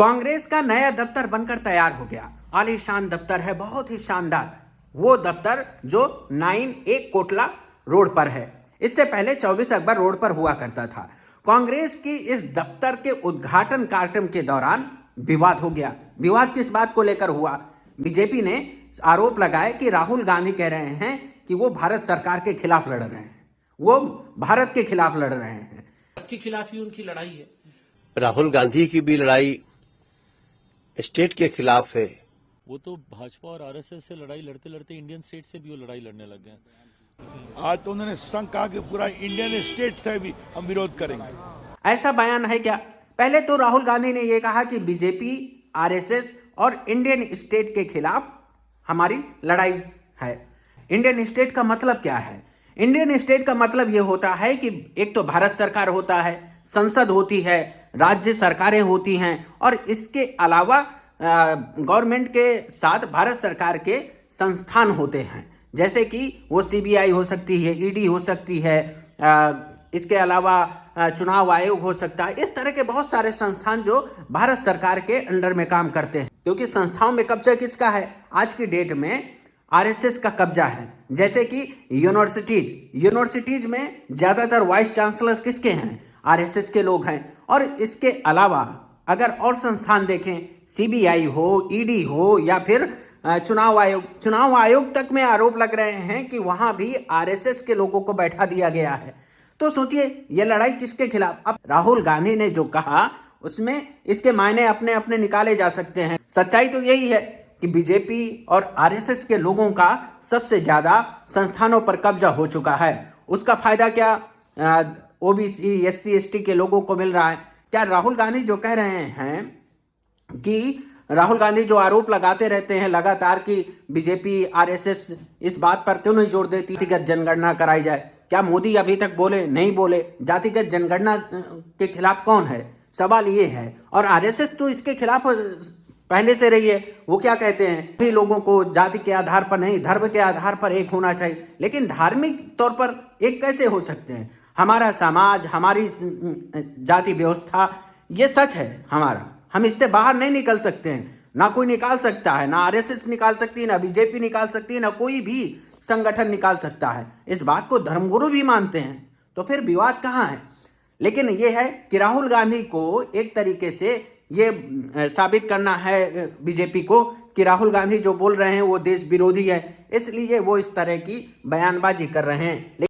कांग्रेस का नया दफ्तर बनकर तैयार हो गया। आलीशान दफ्तर है, बहुत ही शानदार। वो दफ्तर जो 9A कोटला रोड पर है। इससे पहले 24 अकबर रोड पर हुआ करता था। कांग्रेस की इस दफ्तर के उद्घाटन कार्यक्रम के दौरान विवाद हो गया। विवाद किस बात को लेकर हुआ? बीजेपी ने आरोप लगाया कि राहुल गांधी कह रहे हैं कि वो भारत सरकार के खिलाफ लड़ रहे हैं, वो भारत के खिलाफ लड़ रहे हैं। के खिलाफ ही उनकी लड़ाई है। राहुल गांधी की भी लड़ाई स्टेट के खिलाफ है। वो तो भाजपा और आरएसएस से लड़ाई लड़ते लड़ते इंडियन स्टेट से भी वो लड़ाई लड़ने लग गए। आज तो उन्होंने संघ कहा कि पूरा इंडियन स्टेट से भी हम विरोध करेंगे। ऐसा बयान है क्या? पहले तो राहुल गांधी ने यह कहा कि बीजेपी, आरएसएस और इंडियन स्टेट के खिलाफ हमारी लड़ाई है। इंडियन स्टेट का मतलब क्या है? इंडियन स्टेट का मतलब यह होता है कि एक तो भारत सरकार होता है, संसद होती है, राज्य सरकारें होती हैं और इसके अलावा गवर्नमेंट के साथ भारत सरकार के संस्थान होते हैं, जैसे कि वो सीबीआई हो सकती है, ईडी हो सकती है, इसके अलावा चुनाव आयोग हो सकता है। इस तरह के बहुत सारे संस्थान जो भारत सरकार के अंडर में काम करते हैं। क्योंकि संस्थाओं में कब्जा किसका है? आज की डेट में आरएसएस का कब्जा है। जैसे कि यूनिवर्सिटीज में ज्यादातर वाइस चांसलर किसके हैं? आरएसएस के लोग हैं। और इसके अलावा अगर और संस्थान देखें, सीबीआई हो, ईडी हो या फिर चुनाव आयोग तक में आरोप लग रहे हैं कि वहां भी आरएसएस के लोगों को बैठा दिया गया है। तो सोचिए ये लड़ाई किसके खिलाफ? अब राहुल गांधी ने जो कहा उसमें इसके मायने अपने अपने निकाले जा सकते हैं। सच्चाई तो यही है कि बीजेपी और आरएसएस के लोगों का सबसे ज्यादा संस्थानों पर कब्जा हो चुका है। उसका फायदा क्या ओबीसी, एससी, एसटी के लोगों को मिल रहा है? क्या राहुल गांधी जो कह रहे हैं कि राहुल गांधी जो आरोप लगाते रहते हैं लगातार कि बीजेपी, आरएसएस इस बात पर क्यों नहीं जोर देती जातिगत जनगणना कराई जाए? क्या मोदी अभी तक बोले? नहीं बोले। जातिगत जनगणना के खिलाफ कौन है? सवाल ये है। और आरएसएस तो इसके खिलाफ पहले से रही है। वो क्या कहते हैं? सभी लोगों को जाति के आधार पर नहीं, धर्म के आधार पर एक होना चाहिए। लेकिन धार्मिक तौर पर एक कैसे हो सकते हैं? हमारा समाज, हमारी जाति व्यवस्था, ये सच है हमारा। हम इससे बाहर नहीं निकल सकते हैं। ना कोई निकाल सकता है, ना आरएसएस निकाल सकती है, ना बीजेपी निकाल सकती है, ना कोई भी संगठन निकाल सकता है। इस बात को धर्मगुरु भी मानते हैं। तो फिर विवाद कहाँ है? लेकिन यह है कि राहुल गांधी को एक तरीके से ये साबित करना है बीजेपी को कि राहुल गांधी जो बोल रहे हैं वो देश विरोधी है, इसलिए वो इस तरह की बयानबाजी कर रहे हैं।